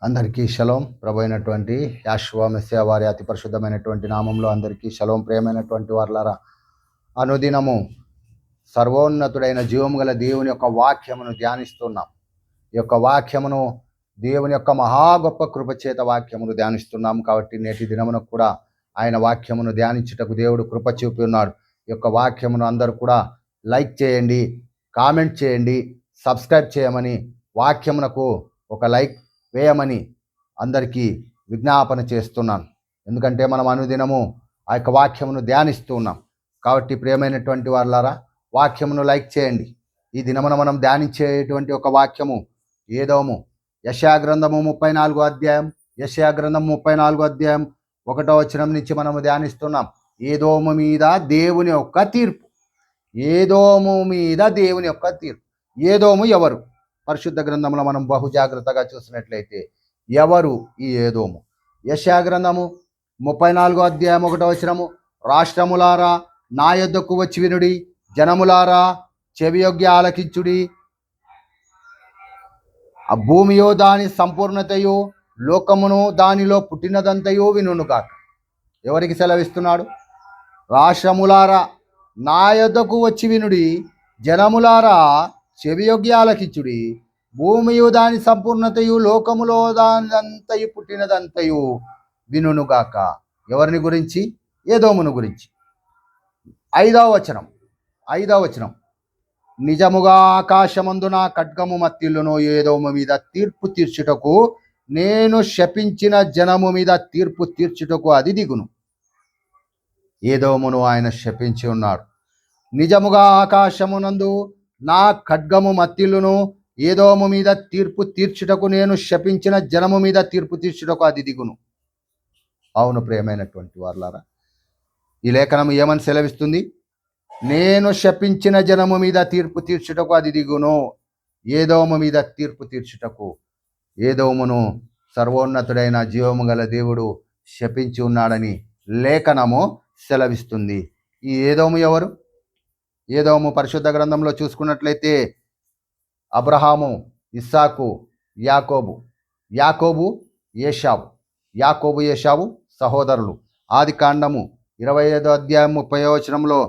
అందరికీ షలోం. ప్రభు అయినటువంటి యాషువా మెస్సియా వారి అతి పరిశుద్ధమైనటువంటి నామంలో అందరికీ షలోం. ప్రియమైనటువంటి వారలారా, అనుదినము సర్వోన్నతుడైన జీవము గల దేవుని యొక్క వాక్యమును ధ్యానిస్తున్నాం. ఈ యొక్క వాక్యమును దేవుని యొక్క మహా గొప్ప కృపచేత వాక్యమును ధ్యానిస్తున్నాం. కాబట్టి నేటి దినమునకు కూడా ఆయన వాక్యమును ధ్యానించుటకు దేవుడు కృప చూపి ఉన్నాడు. ఈ యొక్క వాక్యమును అందరూ కూడా లైక్ చేయండి, కామెంట్ చేయండి, సబ్స్క్రైబ్ చేయమని, వాక్యమునకు ఒక లైక్ వేయమని అందరికీ విజ్ఞాపన చేస్తున్నాను. ఎందుకంటే మనం అనుదినము ఆ యొక్క వాక్యమును ధ్యానిస్తూ ఉన్నాం. కాబట్టి ప్రియమైనటువంటి వారలారా, వాక్యమును లైక్ చేయండి. ఈ దినమున మనం ధ్యానించేటువంటి ఒక వాక్యము ఏదోము యెషయా గ్రంథము 34వ అధ్యాయం, యెషయా గ్రంథం 34వ అధ్యాయం 1వ వచనం నుంచి మనము ధ్యానిస్తున్నాం. ఏదోము మీద దేవుని యొక్క తీర్పు. ఏదోము మీద దేవుని యొక్క తీర్పు. ఏదోము ఎవరు? పరిశుద్ధ గ్రంథంలో మనం బహు జాగ్రత్తగా చూసినట్లయితే ఎవరు ఈ ఏదోము? యెషయా గ్రంథము 34వ అధ్యాయం 1వ వచనము, రాష్ట్రములారా నా యొద్దకు వచ్చి వినుడి, జనములారా చెవియొగ్గి ఆలకించుడి. ఆ భూమియో దాని సంపూర్ణతయు, లోకమును దానిలో పుట్టినదంతయు వినుగాక. ఎవరికి సెలవిస్తున్నాడు? రాష్ట్రములారా నా యొద్దకు వచ్చి వినుడి, జనములారా చెవియొగ్గి ఆలకించుడి. భూమియు దాని సంపూర్ణతయు, లోకములో దానంతయు పుట్టినదంతయు వినుగాక. ఎవరిని గురించి? ఏదోమును గురించి. 5వ వచనం, నిజముగా ఆకాశమందు నా ఖడ్గము మత్తిల్లును, ఏదోము మీద తీర్పు తీర్చుటకు, నేను శపించిన జనము మీద తీర్పు తీర్చుటకు అది దిగును. ఏదోమును ఆయన శపించి ఉన్నాడు. నిజముగా ఆకాశమునందు నా ఖడ్గము మత్తిల్లును, ఏదోము మీద తీర్పు తీర్చుటకు, నేను శపించిన జనము మీద తీర్పు తీర్చుటకు అది దిగును. అవును ప్రియమైనటువంటి వారలారా, ఈ లేఖనం ఏమని సెలవిస్తుంది? నేను శపించిన జనము మీద తీర్పు తీర్చుటకు అది దిగును. ఏదోము మీద తీర్పు తీర్చుటకు. ఏదోమును సర్వోన్నతుడైన జీవము గల దేవుడు శపించి ఉన్నాడని లేఖనము సెలవిస్తుంది. ఈ ఏదోము ఎవరు? ఏదోము పరిశుద్ధ గ్రంథంలో చూసుకున్నట్లయితే అబ్రహాము, ఇస్సాకు, యాకోబు, ఏషావు సహోదరులు. ఆదికాండము 25వ అధ్యాయం 30వ వచనంలో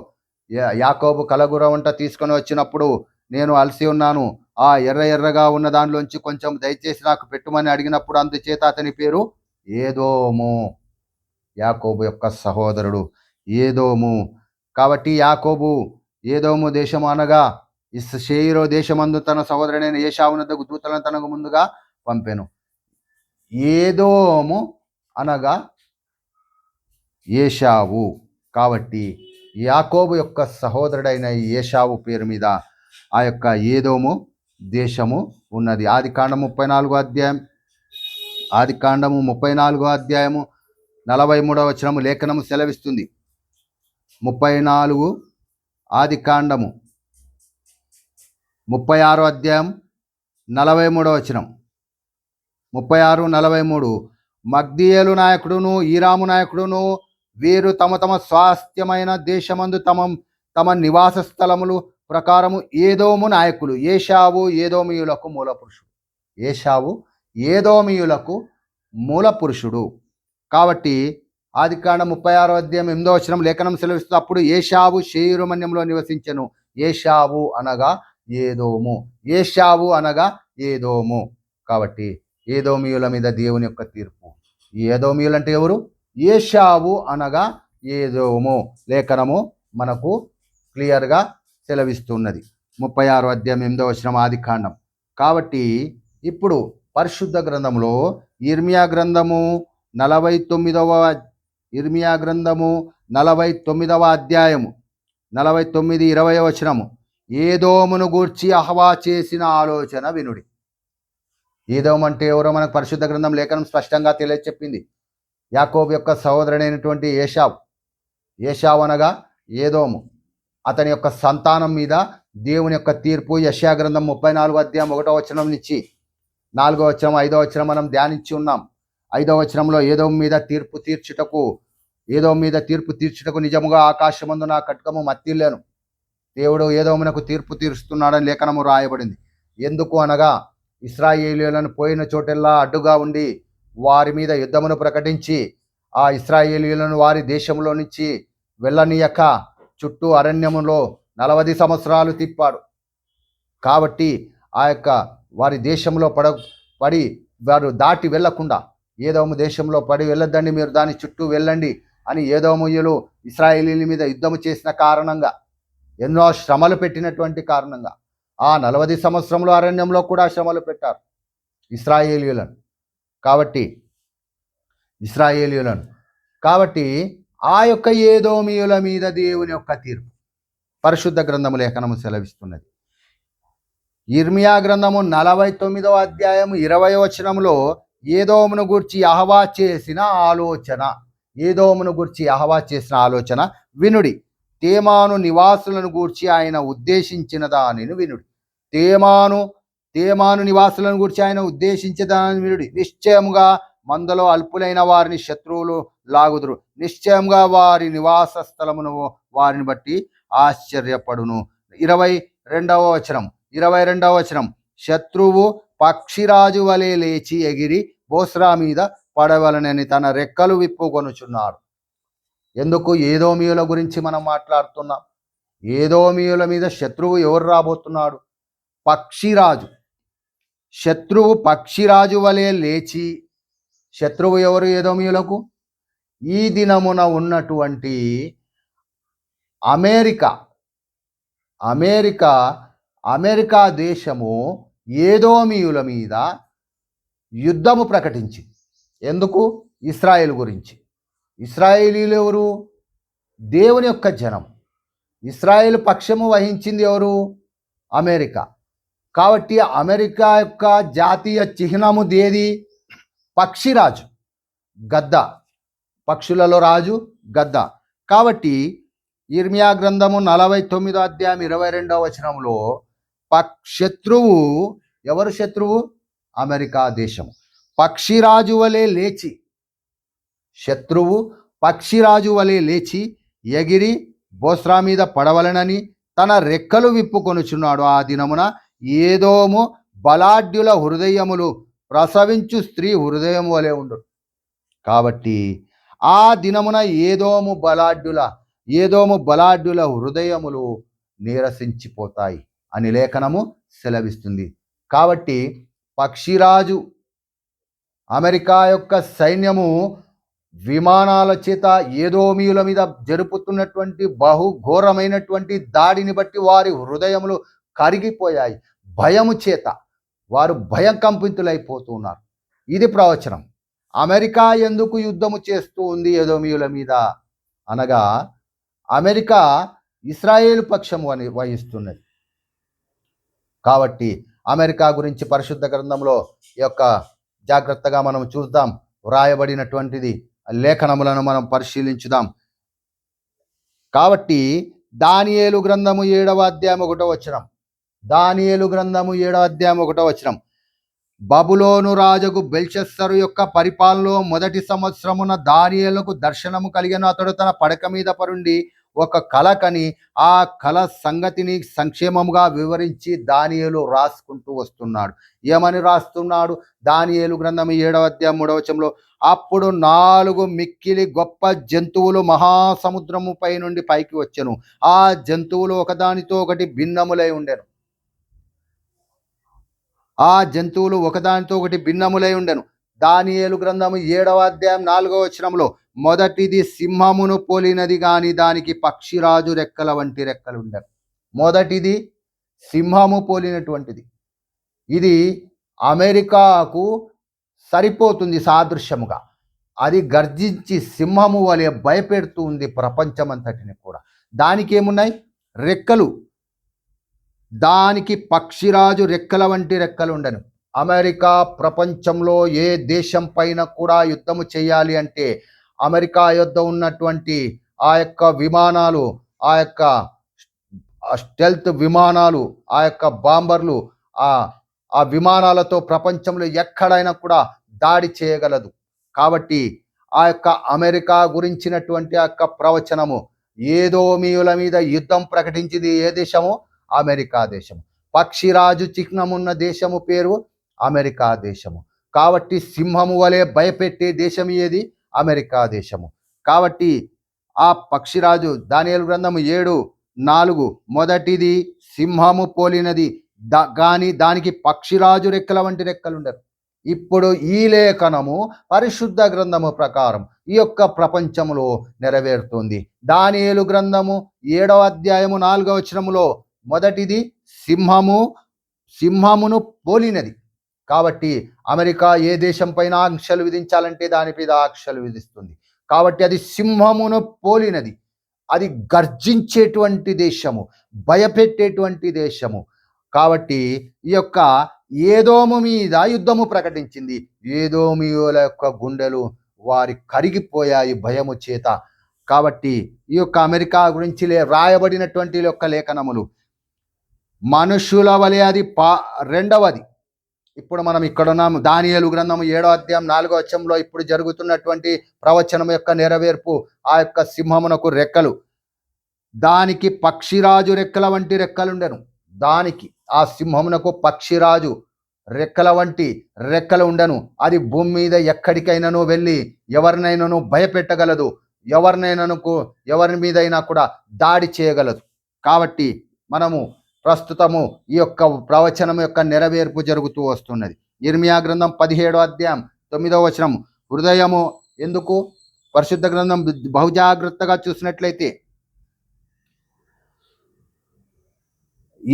యాకోబు కలగుర వంట తీసుకొని వచ్చినప్పుడు, నేను అలసి ఉన్నాను, ఆ ఎర్రగా ఉన్న దానిలోంచి కొంచెం దయచేసి నాకు పెట్టుమని అడిగినప్పుడు, అందుచేత అతని పేరు ఏదోము. యాకోబు యొక్క సహోదరుడు ఏదోము. కాబట్టి యాకోబు ఏదోము దేశము అనగా షేయిరో దేశమందు తన సహోదరుడైన ఏషావునద్దకు దూతలను తనకు ముందుగా పంపెను. ఏదోము అనగా ఏషావు. కాబట్టి యాకోబు యొక్క సహోదరుడైన ఏషావు పేరు మీద ఆ యొక్క ఏదోము దేశము ఉన్నది. ఆదికాండము 34వ అధ్యాయము 43వ వచనము లేఖనము సెలవిస్తుంది. 34 ఆదికాండము 36వ అధ్యాయం 43వ వచనం. 36-43 మగ్దీయేలు నాయకుడును ఈరాము నాయకుడును వీరు తమ తమ స్వాస్థ్యమైన దేశమందు తమ నివాస స్థలములు ప్రకారము ఏదోము నాయకులు. ఏషావు ఏదోమీయులకు మూల పురుషుడు. కాబట్టి ఆదికాండం 36వ అధ్యాయం 8వ వచనం లేఖనం సెలవిస్తూ, అప్పుడు ఏషావు షేయిరు మన్యంలో నివసించెను. ఏషావు అనగా ఏదోము. కాబట్టి ఏదోమీయుల మీద దేవుని యొక్క తీర్పు. ఈ ఏదోమీయులు అంటే ఎవరు? ఏషావు అనగా ఏదోము. లేఖనము మనకు క్లియర్గా సెలవిస్తున్నది. 36వ అధ్యాయం 8వ వచనం ఆదికాండం. కాబట్టి ఇప్పుడు పరిశుద్ధ గ్రంథంలో ఇర్మియా గ్రంథము 49వ అధ్యాయము 49-20వ వచనము, ఏదోమును గూర్చి అహవా చేసిన ఆలోచన వినుడి. ఏదోము అంటే ఎవరో మనకు పరిశుద్ధ గ్రంథం లేఖనం స్పష్టంగా తెలియచెప్పింది. యాకోబు యొక్క సహోదరుడైనటువంటి ఏషావు అనగా ఏదోము. అతని యొక్క సంతానం మీద దేవుని యొక్క తీర్పు యెషయా గ్రంథం 34వ అధ్యాయం 1వ వచనం నుంచి 4వ వచనం 5వ వచనం మనం ధ్యానించి ఉన్నాం. 5వ వచనంలో ఏదోము మీద తీర్పు తీర్చుటకు నిజముగా ఆకాశమందు నా ఖడ్గము మత్తిల్లాను. దేవుడు ఏదోమునకు తీర్పు తీరుస్తున్నాడని లేఖనము రాయబడింది. ఎందుకు అనగా ఇశ్రాయేలీయులను పోయిన చోటెల్లా అడ్డుగా ఉండి వారి మీద యుద్ధమును ప్రకటించి ఆ ఇశ్రాయేలీయులను వారి దేశంలో నుంచి వెళ్ళనీయక చుట్టూ అరణ్యములో 40 సంవత్సరాలు తిప్పాడు. కాబట్టి ఆ యొక్క వారి దేశంలో పడి వారు దాటి వెళ్లకుండా ఏదోము దేశంలో పడి వెళ్ళొద్దండి, మీరు దాని చుట్టూ వెళ్ళండి అని ఏదోమీయులు ఇశ్రాయేలీల మీద యుద్ధము చేసిన కారణంగా, ఎన్నో శ్రమలు పెట్టినటువంటి కారణంగా ఆ 40 సంవత్సరంలో అరణ్యంలో కూడా శ్రమలు పెట్టారు ఇశ్రాయేలీయులను. కాబట్టి ఆ యొక్క ఏదోమీయుల మీద దేవుని యొక్క తీర్పు పరిశుద్ధ గ్రంథము లేఖనము సెలవిస్తున్నది. ఇర్మియా గ్రంథము 49వ అధ్యాయం 20వ వచనంలో ఏదోమును గూర్చి యెహోవా చేసిన ఆలోచన వినుడి. తేమాను నివాసులను గూర్చి ఆయన ఉద్దేశించిన దానిని వినుడి. తేమాను నివాసులను గూర్చి ఆయన ఉద్దేశించిన దానిని వినుడి. నిశ్చయముగా మందలో అల్పులైన వారిని శత్రువులు లాగుదురు. నిశ్చయంగా వారి నివాస స్థలమును వారిని బట్టి ఆశ్చర్యపడును. 22వ వచనం శత్రువు పక్షిరాజు వలె లేచి ఎగిరి బోస్రా మీద పడవలనని తన రెక్కలు విప్పుకొనుచున్నాడు. ఎందుకు ఏదోమీయుల గురించి మనం మాట్లాడుతున్నాం? ఏదోమీయుల మీద శత్రువు ఎవరు రాబోతున్నాడు? పక్షిరాజు. శత్రువు పక్షిరాజు వలె లేచి, శత్రువు ఎవరు ఏదోమీయులకు? ఈ దినమున ఉన్నటువంటి అమెరికా దేశము ఏదోమీయుల మీద యుద్ధము ప్రకటించింది. ఎందుకు? ఇశ్రాయేలు గురించి. ఇశ్రాయేలీలు ఎవరు? దేవుని యొక్క జనం. ఇశ్రాయేలు పక్షము వహించింది ఎవరు? అమెరికా. కాబట్టి అమెరికా యొక్క జాతీయ చిహ్నము దేది? పక్షిరాజు, గద్ద. పక్షులలో రాజు గద్ద. కాబట్టి ఇర్మియా గ్రంథము 49వ అధ్యాయం 22వ వచనంలో శత్రువు ఎవరు? శత్రువు అమెరికా దేశము. పక్షిరాజు వలె లేచి, శత్రువు పక్షిరాజు వలె లేచి ఎగిరి బోస్రా మీద పడవలనని తన రెక్కలు విప్పుకొనుచున్నాడు. ఆ దినమున ఏదోము బలాఢ్యుల హృదయములు ప్రసవించు స్త్రీ హృదయం వలె ఉండు. కాబట్టి ఆ దినమున ఏదోము బలాఢ్యుల హృదయములు నీరసించిపోతాయి అని లేఖనము సెలవిస్తుంది. కాబట్టి పక్షిరాజు, అమెరికా యొక్క సైన్యము విమానాల చేత ఏదోమీయుల మీద జరుపుతున్నటువంటి బహుఘోరమైనటువంటి దాడిని బట్టి వారి హృదయములు కరిగిపోయాయి. భయము చేత వారు భయకంపితులైపోతున్నారు. ఇది ప్రవచనం. అమెరికా ఎందుకు యుద్ధము చేస్తూ ఉంది ఏదోమీయుల మీద అనగా, అమెరికా ఇశ్రాయేలు పక్షము అని వహిస్తున్నది. కాబట్టి అమెరికా గురించి పరిశుద్ధ గ్రంథంలో ఈ యొక్క జాగ్రత్తగా మనం చూద్దాం. వ్రాయబడినటువంటిది లేఖనములను మనం పరిశీలించుదాం. కాబట్టి దానియేలు గ్రంథము 7వ అధ్యాయం 1వ వచనం. దానియేలు గ్రంథము 7వ అధ్యాయం 1వ వచనం. బబులోను రాజుకు బెల్షస్సరు యొక్క పరిపాలనలో మొదటి సంవత్సరమున దానియేలుకు దర్శనము కలిగెను. అతడు తన పడక మీద పరుండి ఒక కల కని ఆ కల సంగతిని సంక్షేమముగా వివరించి దానియేలు రాసుకుంటూ వస్తున్నాడు. ఏమని రాస్తున్నాడు? దానియేలు గ్రంథము 7వ అధ్యాయం 3వ వచనంలో అప్పుడు 4 మిక్కిలి గొప్ప జంతువులు మహాసముద్రము పై నుండి పైకి వచ్చెను. ఆ జంతువులు ఒకదానితో ఒకటి భిన్నములై ఉండెను. దానియేలు గ్రంథము 7వ అధ్యాయం 4వ వచనంలో మొదటిది సింహమును పోలినది గాని దానికి పక్షిరాజు రెక్కల వంటి రెక్కలు ఉండెను. మొదటిది సింహము పోలినటువంటిది. ఇది అమెరికాకు సరిపోతుంది సాదృశ్యముగా. అది గర్జించి సింహము వలె భయపెడుతూ ఉంది ప్రపంచమంతటిని కూడా. దానికి ఏమున్నాయి? రెక్కలు. దానికి పక్షిరాజు రెక్కల వంటి రెక్కలు ఉండను. అమెరికా ప్రపంచంలో ఏ దేశం పైన కూడా యుద్ధము చేయాలి అంటే అమెరికా యొద్ద ఉన్నటువంటి ఆ యొక్క విమానాలు, ఆ యొక్క స్టెల్త్ విమానాలు, ఆ యొక్క బాంబర్లు, ఆ విమానాలతో ప్రపంచంలో ఎక్కడైనా కూడా దాడి చేయగలదు. కాబట్టి ఆ యొక్క అమెరికా గురించినటువంటి ఆ యొక్క ప్రవచనము ఏదోమీయుల మీద యుద్ధం ప్రకటించింది ఏ దేశము? అమెరికా దేశము. పక్షిరాజు చిహ్నమున్న దేశము పేరు అమెరికా దేశము. కాబట్టి సింహము వలె భయపెట్టే దేశం ఏది? అమెరికా దేశము. కాబట్టి ఆ పక్షిరాజు దానియేలు గ్రంథము 7:4 మొదటిది సింహము పోలినది గాని దానికి పక్షిరాజు రెక్కల వంటి రెక్కలుండరు. ఇప్పుడు ఈ లేఖనము పరిశుద్ధ గ్రంథము ప్రకారం ఈ యొక్క ప్రపంచములో నెరవేరుతుంది. దానియేలు గ్రంథము 7వ అధ్యాయము 4వ వచనములో మొదటిది సింహమును పోలినది. కాబట్టి అమెరికా ఏ దేశం పైన ఆంక్షలు విధించాలంటే దాని మీద ఆంక్షలు విధిస్తుంది. కాబట్టి అది సింహమును పోలినది. అది గర్జించేటువంటి దేశము, భయపెట్టేటువంటి దేశము. కాబట్టి ఈ యొక్క ఏదోము మీద యుద్ధము ప్రకటించింది. ఏదోమీయుల యొక్క గుండెలు వారి కరిగిపోయాయి భయము చేత. కాబట్టి ఈ యొక్క అమెరికా గురించి రాయబడినటువంటి యొక్క లేఖనములు మనుషుల వలె అది రెండవది. ఇప్పుడు మనం ఇక్కడ ఉన్నాము. దానియేలు గ్రంథము 7వ అధ్యాయం 4వ వచనంలో ఇప్పుడు జరుగుతున్నటువంటి ప్రవచనం యొక్క నెరవేర్పు. ఆ యొక్క సింహమునకు రెక్కలు, దానికి పక్షిరాజు రెక్కల వంటి రెక్కలుండెను. దానికి ఆ సింహమునకు పక్షిరాజు రెక్కల వంటి రెక్కలు ఉండను. అది భూమి మీద ఎక్కడికైనాను వెళ్ళి ఎవరినైనాను భయపెట్టగలదు. ఎవరి మీదైనా కూడా దాడి చేయగలదు. కాబట్టి మనము ప్రస్తుతము ఈ యొక్క ప్రవచనం యొక్క నెరవేర్పు జరుగుతూ వస్తున్నది. ఇర్మియా గ్రంథం 17వ అధ్యాయం 9వ వచనం. హృదయము ఎందుకు? పరిశుద్ధ గ్రంథం బహుజాగ్రత్తగా చూసినట్లయితే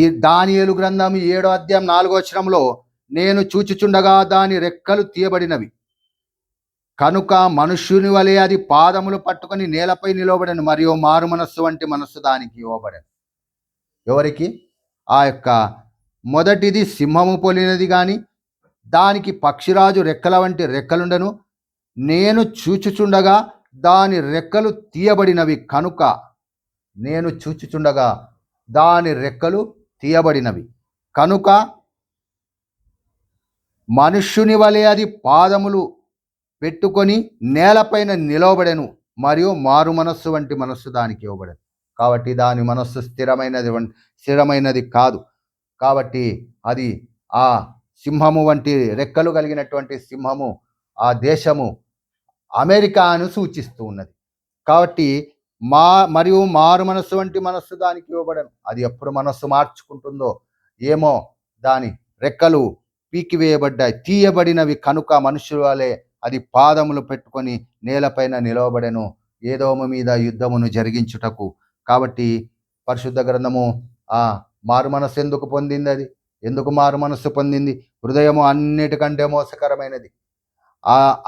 ఈ దానియేలు గ్రంథం 7వ అధ్యాయం 4వ వచనంలో నేను చూచుచుండగా దాని రెక్కలు తీయబడినవి కనుక మనుష్యుని వలె అది పాదములు పట్టుకొని నేలపై నిలవబడను, మరియు మారు మనస్సు వంటి మనస్సు దానికి ఇవ్వబడను. ఎవరికి? ఆ యొక్క మొదటిది సింహము పోలినది గాని దానికి పక్షిరాజు రెక్కల వంటి రెక్కలుండను. నేను చూచుచుండగా దాని రెక్కలు తీయబడినవి కనుక, నేను చూచుచుండగా దాని రెక్కలు తీయబడినవి కనుక మనుష్యుని వలె అది పాదములు పెట్టుకొని నేలపైన నిలవబడెను, మరియు మారు మనస్సు వంటి మనస్సు దానికి ఇవ్వబడెను. కాబట్టి దాని మనస్సు స్థిరమైనది కాదు. కాబట్టి అది ఆ సింహము వంటి రెక్కలు కలిగినటువంటి సింహము ఆ దేశము అమెరికాను సూచిస్తూ ఉన్నది. కాబట్టి మరియు మారు మనస్సు వంటి మనస్సు దానికి ఇవ్వబడను. అది ఎప్పుడు మనస్సు మార్చుకుంటుందో ఏమో. దాని రెక్కలు పీకివేయబడ్డాయి, తీయబడినవి కనుక మనుషుల వలె అది పాదములు పెట్టుకొని నేలపైన నిలవబడెను, ఏదోము మీద యుద్ధమును జరిగించుటకు. కాబట్టి పరిశుద్ధ గ్రంథము ఆ మారు మనస్సు ఎందుకు పొందింది? ఎందుకు మారు మనస్సు పొందింది? హృదయము అన్నిటికంటే మోసకరమైనది,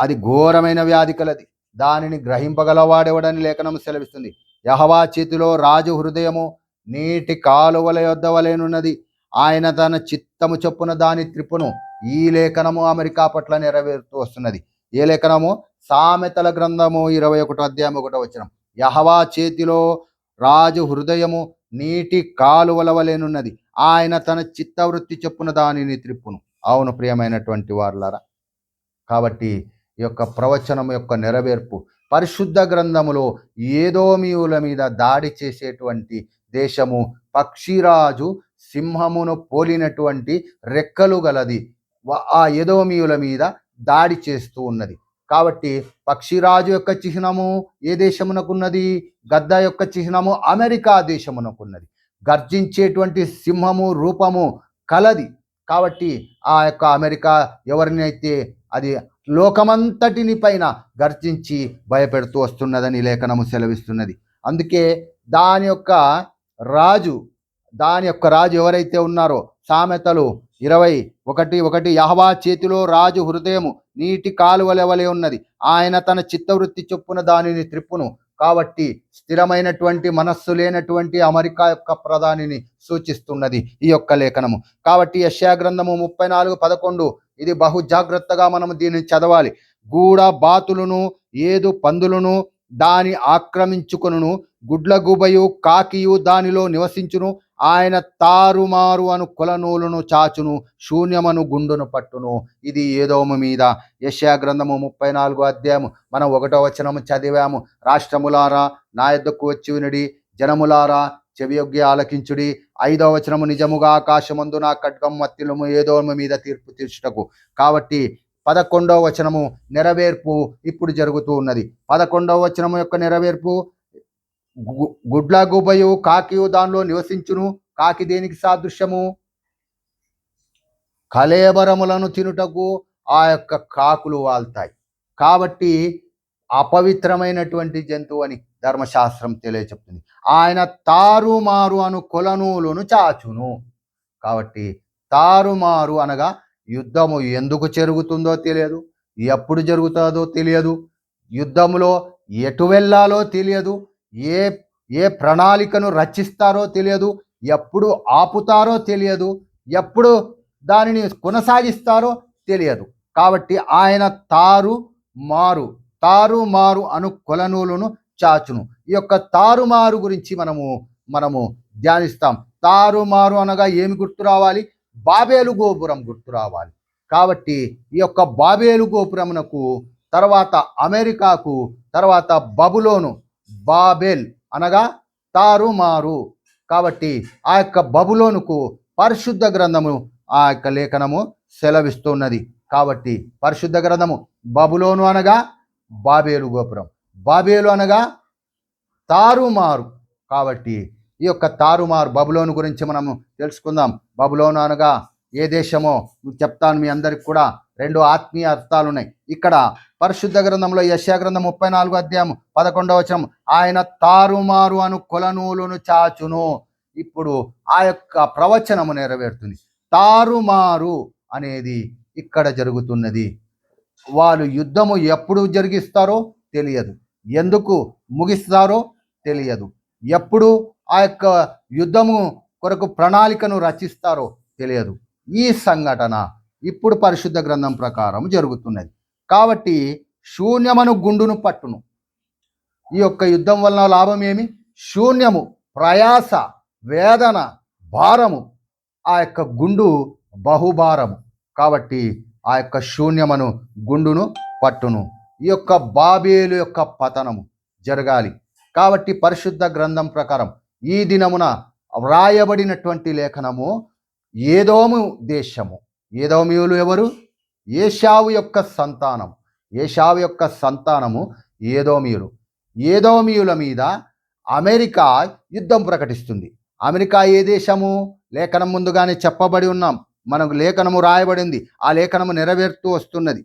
అది ఘోరమైన వ్యాధి కలది, దానిని గ్రహింపగలవాడెవడని లేఖనం సెలవిస్తుంది. యెహోవా చేతిలో రాజు హృదయము నీటి కాలువల యొద్ద వలెనున్నది, ఆయన తన చిత్తము చొప్పున దాని త్రిప్పును. ఈ లేఖనము అమెరికా పట్ల నెరవేరుతూ వస్తున్నది. ఏ లేఖనము? సామెతల గ్రంథము 21వ అధ్యాయం 1వ వచనం. యెహోవా చేతిలో రాజు హృదయము నీటి కాలువల వలెనున్నది, ఆయన తన చిత్తవృత్తి చొప్పున దానిని త్రిప్పును. అవును ప్రియమైనటువంటి వారులారా, కాబట్టి ఈ యొక్క ప్రవచనం యొక్క నెరవేర్పు పరిశుద్ధ గ్రంథములో ఏదోమీయుల మీద దాడి చేసేటువంటి దేశము పక్షిరాజు సింహమును పోలినటువంటి రెక్కలు గలది ఆ ఏదోమీయుల మీద దాడి చేస్తూ ఉన్నది. కాబట్టి పక్షిరాజు యొక్క చిహ్నము ఏ దేశమునకున్నది? గద్ద యొక్క చిహ్నము అమెరికా దేశమునకున్నది. గర్జించేటువంటి సింహము రూపము కలది. కాబట్టి ఆ యొక్క అమెరికా ఎవరినైతే అది లోకమంతటిని పైన గర్జించి భయపెడుతూ వస్తున్నదని లేఖనము సెలవిస్తున్నది. అందుకే దాని యొక్క రాజు ఎవరైతే ఉన్నారో, సామెతలు 21:1 యెహోవా చేతిలో రాజు హృదయము నీటి కాలువల వలె ఉన్నది, ఆయన తన చిత్తవృత్తి చొప్పున దానిని త్రిప్పును. కాబట్టి స్థిరమైనటువంటి మనస్సు లేనటువంటి అమెరికా యొక్క ప్రధానిని సూచిస్తున్నది ఈ యొక్క లేఖనము. కాబట్టి యెషయా గ్రంథము 34:11 ఇది బహు జాగ్రత్తగా మనము దీన్ని చదవాలి. గూడ బాతులను ఏదు పందులను దాని ఆక్రమించుకొనును, గుడ్లగూబయు కాకియు దానిలో నివసించును, ఆయన తారుమారు అను కొలనూలును చాచును, శూన్యమను గుండును పట్టును. ఇది ఏదోము మీద. యెషయా గ్రంథము 34వ అధ్యాయము మనం 1వ వచనము చదివాము. రాష్ట్రములారా నా యొద్దకు వచ్చి వినుడి, జనములారా చెవియొగ్గి ఆలకించుడి. 5వ వచనము, నిజముగా ఆకాశమందు నా ఖడ్గం మత్తిలము ఏదోము మీద తీర్పు తీర్చుటకు. కాబట్టి 11వ వచనము నెరవేర్పు ఇప్పుడు జరుగుతూ ఉన్నది. 11వ వచనము యొక్క నెరవేర్పు, గుడ్ల గుబయు కాకియు దానిలో నివసించును. కాకి దేనికి సాదృశ్యము? కళేబరములను తినుటకు ఆ యొక్క కాకులు వాళ్తాయి. కాబట్టి అపవిత్రమైనటువంటి జంతువు అని ధర్మశాస్త్రం తెలియచెప్తుంది. ఆయన తారుమారు అను కొలనూలును చాచును. కాబట్టి తారుమారు అనగా యుద్ధము ఎందుకు జరుగుతుందో తెలియదు, ఎప్పుడు జరుగుతుందో తెలియదు, యుద్ధంలో ఎటు వెళ్ళాలో తెలియదు, ఏ ఏ ప్రణాళికను రచిస్తారో తెలియదు, ఎప్పుడు ఆపుతారో తెలియదు, ఎప్పుడు దానిని కొనసాగిస్తారో తెలియదు. కాబట్టి ఆయన తారుమారు అను కొలనూలును చాచును. ఈ యొక్క తారుమారు గురించి మనము ధ్యానిస్తాం. తారుమారు అనగా ఏమి గుర్తు రావాలి? బాబేలు గోపురం గుర్తు రావాలి. కాబట్టి ఈ యొక్క బాబేలు గోపురమునకు తర్వాత అమెరికాకు తర్వాత బబులోను, బాబేల్ అనగా తారుమారు. కాబట్టి ఆ యొక్క బబులోనుకు పరిశుద్ధ గ్రంథము ఆ యొక్క లేఖనము సెలవిస్తున్నది. కాబట్టి పరిశుద్ధ గ్రంథము బబులోను అనగా బాబేలు గోపురం, బాబేలు అనగా తారుమారు. కాబట్టి ఈ యొక్క తారుమారు బబులోను గురించి మనము తెలుసుకుందాం. బబులోను అనగా ఏ దేశమో చెప్తాను మీ అందరికి కూడా. 2 ఆత్మీయ అర్థాలు ఉన్నాయి ఇక్కడ. పరిశుద్ధ గ్రంథంలో యెషయా గ్రంథం 34వ అధ్యాయం 11వ వచనం, ఆయన తారుమారు అను కొలనూలును చాచును. ఇప్పుడు ఆ యొక్క ప్రవచనము నెరవేరుతుంది. తారుమారు అనేది ఇక్కడ జరుగుతున్నది. వాళ్ళు యుద్ధము ఎప్పుడు జరిగిస్తారో తెలియదు, ఎందుకు ముగిస్తారో తెలియదు, ఎప్పుడు ఆ యొక్క యుద్ధము కొరకు ప్రణాళికను రచిస్తారో తెలియదు. ఈ సంఘటన ఇప్పుడు పరిశుద్ధ గ్రంథం ప్రకారం జరుగుతున్నది. కాబట్టి శూన్యమను గుండును పట్టును. ఈ యొక్క యుద్ధం వలన లాభం ఏమి? శూన్యము, ప్రయాస, వేదన, భారము. ఆ యొక్క గుండు బహుభారము. కాబట్టి ఆ యొక్క శూన్యమను గుండును పట్టును. ఈ యొక్క బాబేలు యొక్క పతనము జరగాలి. కాబట్టి పరిశుద్ధ గ్రంథం ప్రకారం ఈ దినమున వ్రాయబడినటువంటి లేఖనము ఏదోము దేశము. ఏదోమీయులు ఎవరు? ఏశావు యొక్క సంతానం. ఏశావు యొక్క సంతానము ఏదోమీయులు. ఏదోమీయుల మీద అమెరికా యుద్ధం ప్రకటిస్తుంది. అమెరికా ఏ దేశము? లేఖనం ముందుగానే చెప్పబడి ఉన్నాం, మనకు లేఖనము రాయబడింది. ఆ లేఖనము నెరవేరుతూ వస్తున్నది.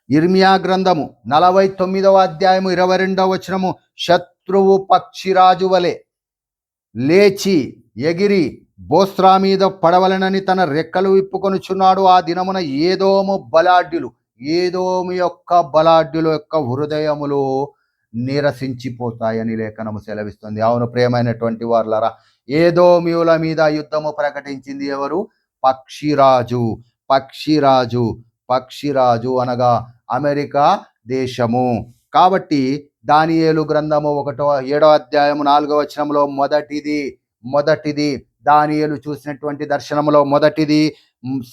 ఇర్మియా గ్రంథము 49వ అధ్యాయము 22వ వచనము, శత్రువు పక్షిరాజు వలె లేచి ఎగిరి బోస్రా మీద పడవలనని తన రెక్కలు విప్పుకొనుచున్నాడు. ఆ దినమున ఏదోము బలాఢ్యులు, ఏదోము యొక్క బలాఢ్యుల యొక్క హృదయములు నిరసించిపోతాయని లేఖనము సెలవిస్తుంది. అవును ప్రియమైనటువంటి వారులారా, ఏదోమీయుల మీద యుద్ధము ప్రకటించింది ఎవరు? పక్షిరాజు. పక్షిరాజు, పక్షిరాజు అనగా అమెరికా దేశము. కాబట్టి దానియేలు గ్రంథము 7వ అధ్యాయము 4వ వచనంలో మొదటిది దానియేలు చూసినటువంటి దర్శనములో మొదటిది,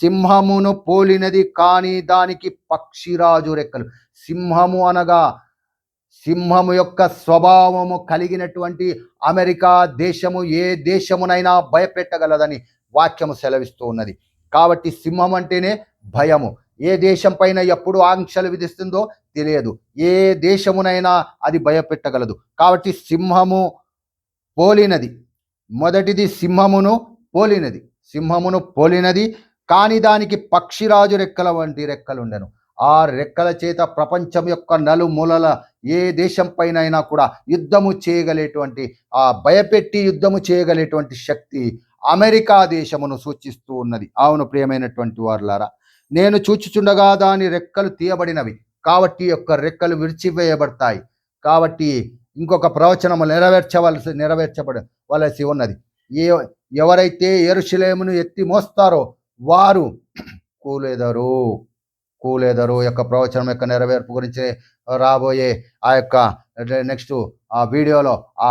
సింహమును పోలినది కానీ దానికి పక్షిరాజు రెక్కలు. సింహము అనగా సింహము యొక్క స్వభావము కలిగినటువంటి అమెరికా దేశము ఏ దేశమునైనా భయపెట్టగలదని వాక్యము సెలవిస్తూ ఉన్నది. కాబట్టి సింహం అంటేనే భయము. ఏ దేశం పైన ఎప్పుడు ఆంక్షలు విధిస్తుందో తెలియదు, ఏ దేశమునైనా అది భయపెట్టగలదు. కాబట్టి సింహము పోలినది, మొదటిది సింహమును పోలినది కానీ దానికి పక్షిరాజు రెక్కల వంటి రెక్కలుండెను. ఆ రెక్కల చేత ప్రపంచం యొక్క నలుమూలల ఏ దేశం పైన కూడా యుద్ధము చేయగలేటువంటి, ఆ భయపెట్టి యుద్ధము చేయగలేటువంటి శక్తి అమెరికా దేశమును సూచిస్తూ ఉన్నది. అవును ప్రియమైనటువంటి వారులారా, నేను చూచుచుండగా దాని రెక్కలు తీయబడినవి, కాబట్టి యొక్క రెక్కలు విరిచివేయబడతాయి. కాబట్టి ఇంకొక ప్రవచనము నెరవేర్చవలసి ఉన్నది. ఎవరైతే యెరూషలేమును ఎత్తి మోస్తారో వారు కూలెదరు యొక్క ప్రవచనం యొక్క నెరవేర్పు గురించి రాబోయే ఆ యొక్క నెక్స్ట్ ఆ వీడియోలో, ఆ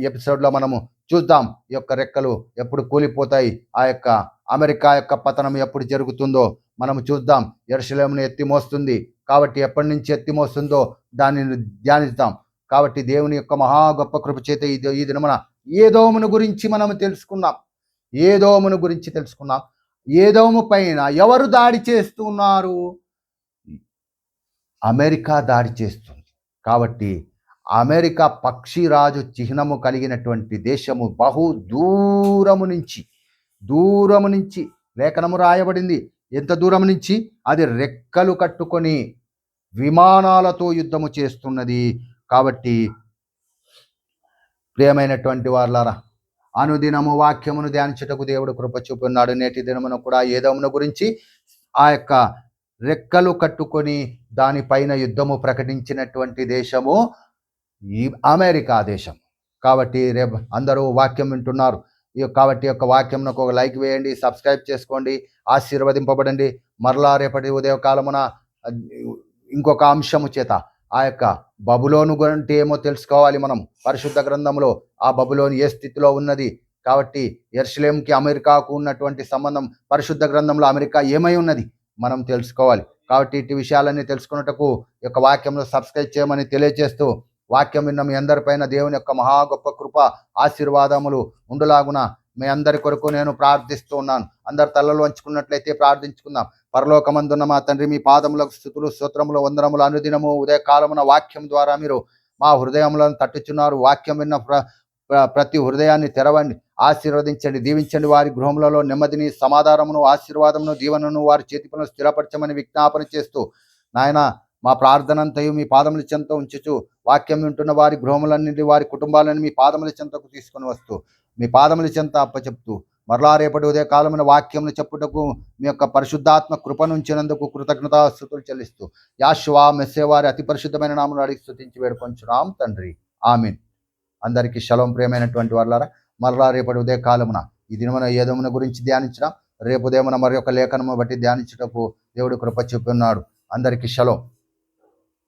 ఎపిసోడ్లో మనము చూద్దాం. ఈ యొక్క రెక్కలు ఎప్పుడు కూలిపోతాయి, ఆ యొక్క అమెరికా యొక్క పతనం ఎప్పుడు జరుగుతుందో మనము చూద్దాం. యెరూషలేమును ఎత్తి మోస్తుంది, కాబట్టి ఎప్పటి నుంచి ఎత్తి మోస్తుందో దానిని ధ్యానిస్తాం. కాబట్టి దేవుని యొక్క మహా గొప్ప కృప చేత ఈ దినమున ఏదోమును గురించి మనం తెలుసుకున్నాం. ఏదోమును గురించి తెలుసుకున్నాం. ఏదోము పైన ఎవరు దాడి చేస్తున్నారు? అమెరికా దాడి చేస్తుంది. కాబట్టి అమెరికా పక్షిరాజు చిహ్నము కలిగినటువంటి దేశము బహు దూరము నుంచి లేఖనము రాయబడింది. ఎంత దూరం నుంచి? అది రెక్కలు కట్టుకొని విమానాలతో యుద్ధము చేస్తున్నది. కాబట్టి ప్రియమైనటువంటి వారలారా, అనుదినము వాక్యమును ధ్యానించుటకు దేవుడు కృప చూపున్నాడు. నేటి దినమున కూడా ఏదోమును గురించి ఆ యొక్క రెక్కలు కట్టుకొని దానిపైన యుద్ధము ప్రకటించినటువంటి దేశము ఈ అమెరికా దేశం. కాబట్టి రేపు అందరూ వాక్యం వింటున్నారు కాబట్టి యొక్క వాక్యంకు ఒక లైక్ వేయండి, సబ్స్క్రైబ్ చేసుకోండి, ఆశీర్వదింపబడండి. మరలా రేపటి ఉదయకాలమున ఇంకొక అంశము చేత ఆ యొక్క బబులోను గురించి ఏమో తెలుసుకోవాలి. మనం పరిశుద్ధ గ్రంథంలో ఆ బబులోను ఏ స్థితిలో ఉన్నది, కాబట్టి యెరూషలేముకి అమెరికాకు ఉన్నటువంటి సంబంధం, పరిశుద్ధ గ్రంథంలో అమెరికా ఏమై ఉన్నది మనం తెలుసుకోవాలి. కాబట్టి ఇటు విషయాలన్నీ తెలుసుకున్నటకు యొక్క వాక్యంలో సబ్స్క్రైబ్ చేయమని తెలియజేస్తూ, వాక్యం విన్న మీ అందరిపైన దేవుని యొక్క మహా గొప్ప కృప ఆశీర్వాదములు ఉండులాగున మీ అందరి కొరకు నేను ప్రార్థిస్తూ ఉన్నాను. అందరు తలలు వంచుకున్నట్లయితే ప్రార్థించుకుందాం. పరలోకమందున్న మా తండ్రి, మీ పాదములకు స్తుతులు స్తోత్రములు వందనములు. అనుదినము ఉదయకాలమున వాక్యం ద్వారా మీరు మా హృదయములను తట్టుచున్నారు. వాక్యం విన్న ప్రతి హృదయాన్ని తెరవండి, ఆశీర్వదించండి, దీవించండి. వారి గృహములలో నెమ్మదిని, సమాధానమును, ఆశీర్వాదమును, దీవెనను వారి చేతి పనులు స్థిరపరచమని విజ్ఞాపన చేస్తూ, నాయన మా ప్రార్థనంతయు మీ పాదముల చెంత ఉంచుచు, వాక్యం వింటున్న వారి గృహములన్నింటి, వారి కుటుంబాలను మీ పాదముల చెంతకు తీసుకొని వస్తూ, మీ పాదముల చెంత అప్పచెప్తూ, మరలా రేపటి ఉదయ కాలమైన వాక్యమును చెప్పుటకు మీ యొక్క పరిశుద్ధాత్మ కృపనుంచినందుకు కృతజ్ఞతాస్తుతులు చెల్లిస్తూ, యాషువా మెస్సే వారి అతి పరిశుద్ధమైన నామమును అడిగి స్తుతించి వేడుకొంచున్నాం తండ్రి, ఆమేన్. అందరికీ షలోం. ప్రియమైనటువంటి వారలారా, మరలా రేపటి ఉదయ కాలమున ఈ దినమున ఏదోమున గురించి ధ్యానించడం, రేపు ఉదయమున మరి యొక్క లేఖనము బట్టి ధ్యానించుటకు దేవుడు కృప చూపున్నాడు. అందరికీ షలోం.